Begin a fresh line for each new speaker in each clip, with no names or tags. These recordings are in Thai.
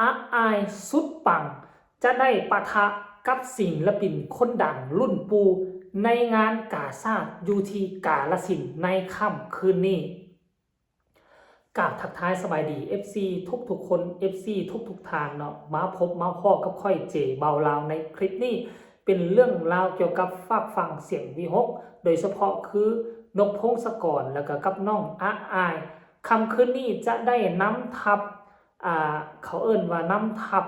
อาอายสุดปังจะได้ปะทะกับศิลปินคนดังรุ่นปูในงานกาชาดยูทีกาฬสินธุ์ในค่ำคืนนี้กราบทักทายสบายดี FC ทุกคน FC ทุกทางเนาะมาพบมาพ่อกับค่อยเจเบาลาวในคลิปนี้เป็นเรื่องราวเกี่ยวกับฝากฟังเสียงวิหกโดยเฉพาะคือนกพงศกรแล้วก็กับน้องอาอายคำคืนนี้จะได้น้ำทับเขาเอิ่นว่าน้ำทับ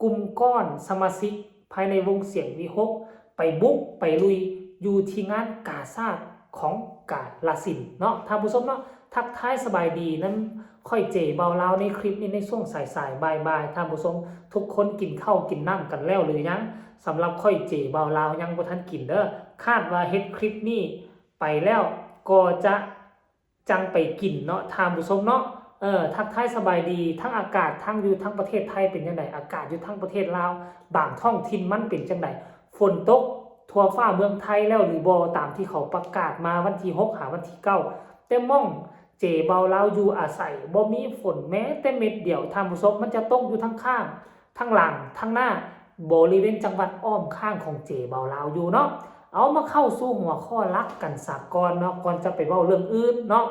กลุ่มก้อนสมาชิกภายในวงเสียงวิหกไปบุกไปลุยอยู่ที่งานกาชาดของกาฬสินธุ์เนาะท่านผู้ชมเนาะทักทายสบายดีนั้นค่อยเจเบาลาวในคลิปนี้ในช่วงสายๆบ่ายๆท่านผู้ชมทุกคนกินข้าวกินน้ำกันแล้วหรือยังสำหรับค่อยเจเบาลาวยังบ่ทันกินเด้อคาดว่าเฮ็ดคลิปนี้ไปแล้วก็จะจังไปกินเนาะท่านผู้ชมเนาะทักทายสบายดีทั้งอากาศทั้งอยู่ทั้งประเทศไทยเป็นจังไดอากาศอยู่ทั้งประเทศลาวบางท้องถิ่นมันเป็นจังไดฝนตกทั่วฟ้าเมืองไทยแล้วหรือบ่ตามที่เขาประกาศมาวันที่6หาวันที่9แต่ม่องเจเบาลาวอยู่อาศัยบ่มีฝนแม้แต่เม็ดเดียวท่านผู้ชมมันจะตกอยู่ทั้งข้างทั้งหลังทั้งหน้าบริเวณจังหวัดอ้อมข้างของเจเบาลาวอยู่เนาะเอามาเข้าสู่หัวข้อลักกันสากลเนาะก่อนจะไปเว้าเรื่องอื่นเนาะ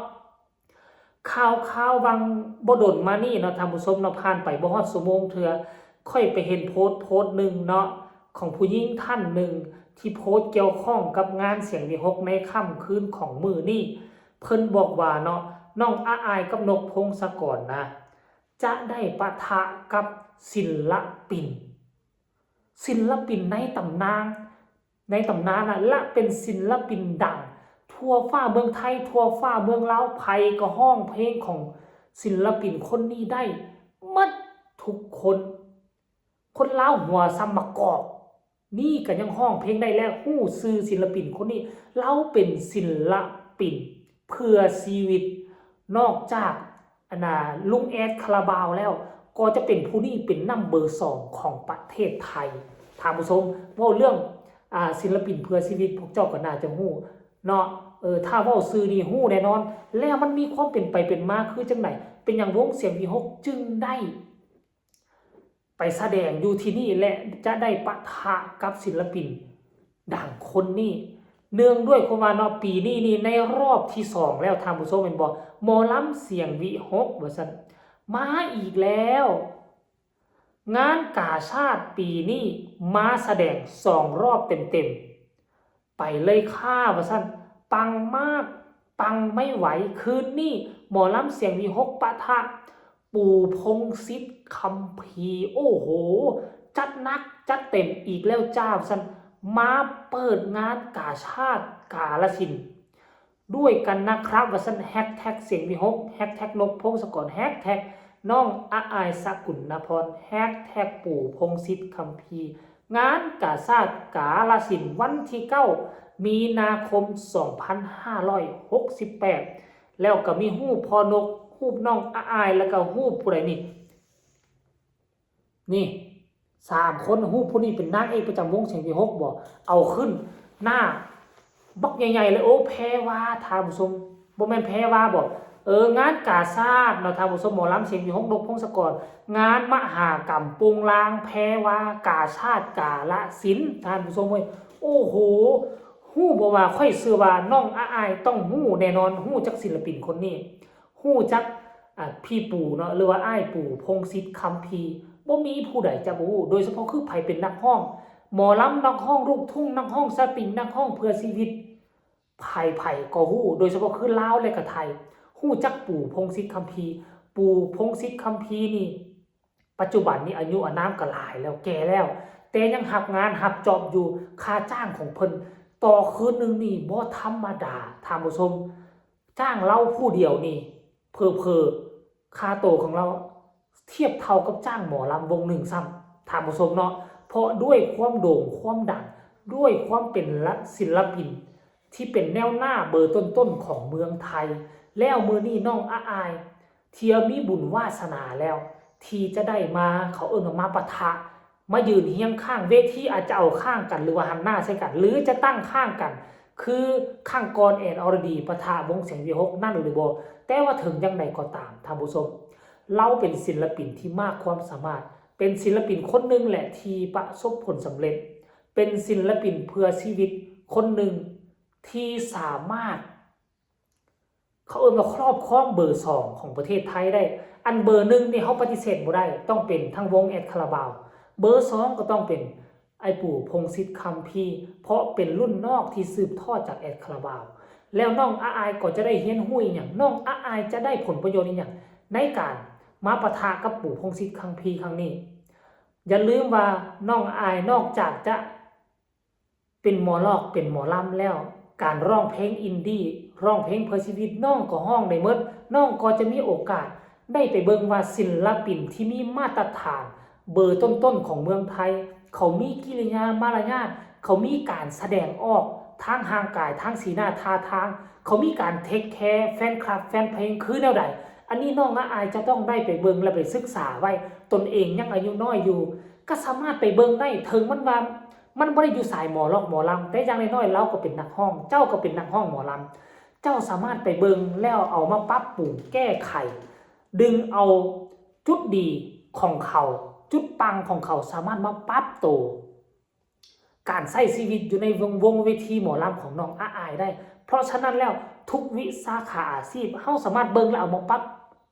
ข่าววังบ่ดนมานี่เนาะท่านผู้ชมเนาะผ่านไปบ่ฮอดชั่วโมงเทื่อค่อยไปเห็นโพสต์นึงเนาะของผู้หญิงท่านหนึ่งที่โพสต์เกี่ยวข้องกับงานเสียงวิหกในค่ำคืนของมื้อนี้เพิ่นบอกว่าเนาะน้องอาอายกับนกพงศกรนะจะได้ปะทะกับศิลปินในตำนานน่ะและเป็นศิลปินดังทั่วฟ้าเมืองไทยทั่วฟ้าเมืองลาวไผก็ห้องเพลงของศิลปินคนนี้ได้หมดทุกคนลาวหัวซ้ำมะกอกนี่ก็ยังห้องเพลงได้แล้วฮู้ชื่อศิลปินคนนี้เราเป็นศิลปินเพื่อชีวิตนอกจากลุงแอดคาราบาวแล้วก็จะเป็นผู้นี้เป็นนัมเบอร์2ของประเทศไทยท่านผู้ชมเว้าเรื่องศิลปินเพื่อชีวิตพวกเจ้าก็น่าจะฮู้เนาะถ้าเว้าชื่อนี่ฮู้แน่นอนแล้วมันมีความเป็นไปเป็นมาคือจังได๋เป็นหยังวงเสียงวิหกจึงได้ไปแสดงอยู่ที่นี่และจะได้ปะทะกับศิลปินดังคนนี้เนื่องด้วยความว่าเนาะปีนี้นี่ในรอบที่2แล้วท่านผู้ชมแม่นบ่หมอลำเสียงวิหกว่าซั่นมาอีกแล้วงานกาชาดปีนี้มาแสดง2รอบเต็มๆไปเลยค่ะว่าซั่นปังมากปังไม่ไหวคืนนี้หมอลำเสียงวิหกปะทะปู่พงษ์สิทธิ์คัมภีร์โอ้โหจัดหนักจัดเต็มอีกแล้วจ้าซั่นมาเปิดงานกาชาดกาฬสินธุ์ด้วยกันนะครับว่าซั่นแฮชแท็กเสียงวิหกแฮชแท็กนกพงศกรแฮชแท็กน้องอาอายสกุลพรแฮชแท็กปู่พงษ์สิทธิ์คัมภีร์งานกาชาดกาฬสินธุ์วันที่9มีนาคม2568แล้วก็มีรูปพ่อนกรูปน้องอาอายแล้วก็รูปผู้ใดนี่3คนรูปผู้นี้เป็นนางเอกประจำวงเสียงวิหกบ่เอาขึ้นหน้าบักใหญ่ๆเลยโอ้แพรวาท่านผู้ชมบ่แม่นแพรวาบ่งานกาชาดเนาะท่านผู้ชมหมอลำเสียงวิหกนกพงศกรงานมหากรรมปรุงลางแพรวากาชาดกาฬสินธุ์ท่านผู้ชมเว้ยโอ้โหฮู้บ่ว่าค่อยเชื่อว่าน้องอาอายต้องฮู้แน่นอนฮู้จักศิลปินคนนี้ฮู้จักพี่ปู่เนาะหรือว่าอ้ายปู่พงษ์สิทธิ์คัมภีร์บ่มีผู้ใดจะบ่ฮู้โดยเฉพาะคือไผเป็นนักร้องหมอลำนักร้องลูกทุ่งนักร้องสตริงนักร้องเพื่อชีวิตไผก็ฮู้โดยเฉพาะคือลาวและก็ไทยฮู้จักปู่พงษ์สิทธิ์คัมภีร์ปู่พงษ์สิทธิ์คัมภีร์นี่ปัจจุบันนี้อายุอานามก็หลายแล้วแก่แล้วแต่ยังรับงานรับจ็อบอยู่ค่าจ้างของเพิ่นต่อคืนนึงนี่บ่ธรรมดาท่านผู้ชมจ้างเราผู้เดียวนี่เผลอๆค่าโตของเราเทียบเท่ากับจ้างหมอลำวงหนึ่งซ้ำท่านผู้ชมเนาะเพราะด้วยความโด่งความดังด้วยความเป็นศิลปินที่เป็นแนวหน้าเบอร์ต้นๆของเมืองไทยแล้วมื้อนี้น้องอาอายเที่ยมีบุญวาสนาแล้วที่จะได้มาเขาเอิ้นว่ามาปะทะมายืนเฮียงข้างเวทีอาจจะเอาข้างกันหรือว่าหันหน้าใส่กันหรือจะตั้งข้างกันคือข้างกรแอนอรดีปะทะวงเสียงวิหกนั่นหรือบ่แต่ว่าถึงจังไดก็ตามท่านผู้ชม เราเป็นศิลปินที่มากความสามารถเป็นศิลปินคนหนึ่งแหละที่ประสบผลสำเร็จเป็นศิลปินเพื่อชีวิตคนหนึ่งที่สามารถเขาว่าครอบครองเบอร์2ของประเทศไทยได้อันเบอร์1นี่เขาปฏิเสธบ่ได้ต้องเป็นทั้งวงแอดคาราบาวเบอร์2ก็ต้องเป็นไอ้ปู่พงษ์สิทธิ์คำพีเพราะเป็นรุ่นนอกที่สืบทอดจากแอดคาราบาวแล้วน้องอาอายก็จะได้เฮียนหุ้ยอย่างน้องอาอายจะได้ผลประโยชน์อย่างในการมาปะทะกับปู่พงษ์สิทธิ์คำพีครั้งนี้อย่าลืมว่าน้องอายนอกจากจะเป็นหมอลอกเป็นหมอลำแล้วการร้องเพลงอินดี้ร้องเพลงเพื่อชีวิตน้องก็ห้องได้หมดน้องก็จะมีโอกาสได้ไปเบิ่งว่าศิลปินที่มีมาตรฐานเบอร์ต้นๆของเมืองไทยเขามีกิริยามารยาทเขามีการแสดงออกทางร่างกายทางสีหน้าท่าทางเขามีการเทคแคร์แฟนคลับแฟนเพลงคือแนวใดอันนี้น้องอายจะต้องได้ไปเบิ่งและไปศึกษาไว้ตนเองยังอายุน้อยอยู่ก็สามารถไปเบิ่งได้ถึงมันว่ามันบ่ได้อยู่สายหมอลอกหมอลำแต่อย่างน้อยๆเราก็เป็นนักร้องเจ้าก็เป็นนักร้องหมอลำเจ้าสามารถไปเบิ่งแล้วเอามาปรับปรุงแก้ไขดึงเอาจุดดีของเขาจุดปังของเขาสามารถมาปรับตัวการใช้ชีวิตอยู่ในวงเวทีหมอลำของน้องอาอายได้เพราะฉะนั้นแล้วทุกวิสาขาอาชีพเฮาสามารถเบิ่งแล้วเอามาปรับ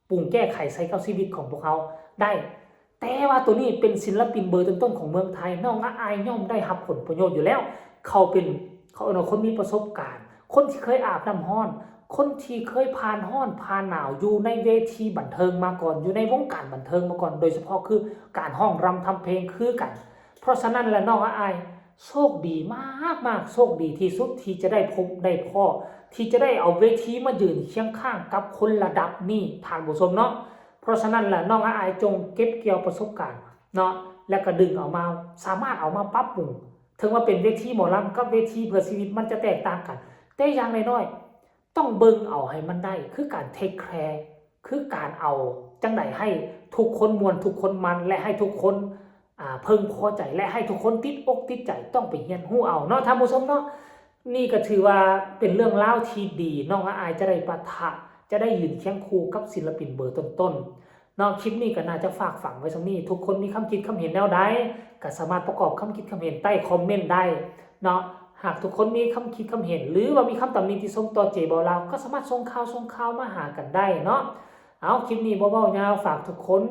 ปรุงแก้ไขใช้กับชีวิตของพวกเขาได้แต่ว่าตัวนี้เป็นศิลปินเบอร์ต้นๆของเมืองไทยน้องอาอายย่อมได้รับผลประโยชน์อยู่แล้วเขาเป็นคนมีประสบการณ์คนที่เคยอาบน้ำร้อนคนที่เคยผ่านร้อนผ่านหนาวอยู่ในเวทีบันเทิงมาก่อนอยู่ในวงการบันเทิงมาก่อนโดยเฉพาะคือการร้องรำทำเพลงคือกันเพราะฉะนั้นแล้วน้องอาอายโชคดีมากๆโชคดีที่สุดที่จะได้พบได้พ่อที่จะได้เอาเวทีมายืนเคียงข้างกับคนระดับนี้ทางผู้ชมเนาะเพราะฉะนั้นแหละน้องอาอายจงเก็บเกี่ยวประสบการณ์เนาะแล้วก็ดึงออกมาสามารถเอามาปรับปรุงถึงว่าเป็นเวทีหมอลำกับเวทีเพื่อชีวิตมันจะแตกต่างกันแต่อย่างน้อยๆต้องเบิ่งเอาให้มันได้คือการเทคแคร์คือการเอาจังไดให้ทุกคนมวลทุกคนมันและให้ทุกคนเพิ่งพอใจและให้ทุกคนติดอกติดใจต้องไปเรียนรู้เอาเนาะท่านผู้ชมเนาะนี่ก็ถือว่าเป็นเรื่องเล่าที่ดีน้องอาอายจะได้ปะทะจะได้ยืนเคียงคู่กับศิลปินเบอร์ต้นๆเนาะคลิปนี้ก็น่าจะฝากฝังไว้สักนี้ทุกคนมีคำคิดคำเห็นแนวใดก็สามารถประกอบคำคิดคำเห็นใต้คอมเมนต์ได้เนาะหากทุกคนมีคำคิดคำเห็นหรือว่ามีคำตำหนิที่ส่งต่อเจบอลาวก็สามารถส่งข่าวมาหากันได้เนาะเอาคลิปนี้เบาๆยาวฝากทุกคน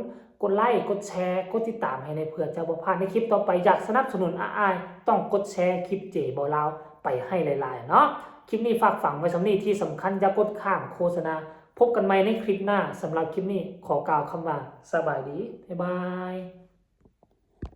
กดไลค์กดแชร์กดติดตามให้ในเพื่อจะบ่พลาดในคลิปต่อไปอยากสนับสนุนอาอายต้องกดแชร์คลิปเจบอลาวไปให้หลายๆเนาะคลิปนี้ฝากฝังไว้สำนี้ที่สำคัญอย่ากดข้ามโฆษณาพบกันใหม่ในคลิปหน้าสำหรับคลิปนี้ขอกล่าวคำว่าสบายดีบ๊ายบาย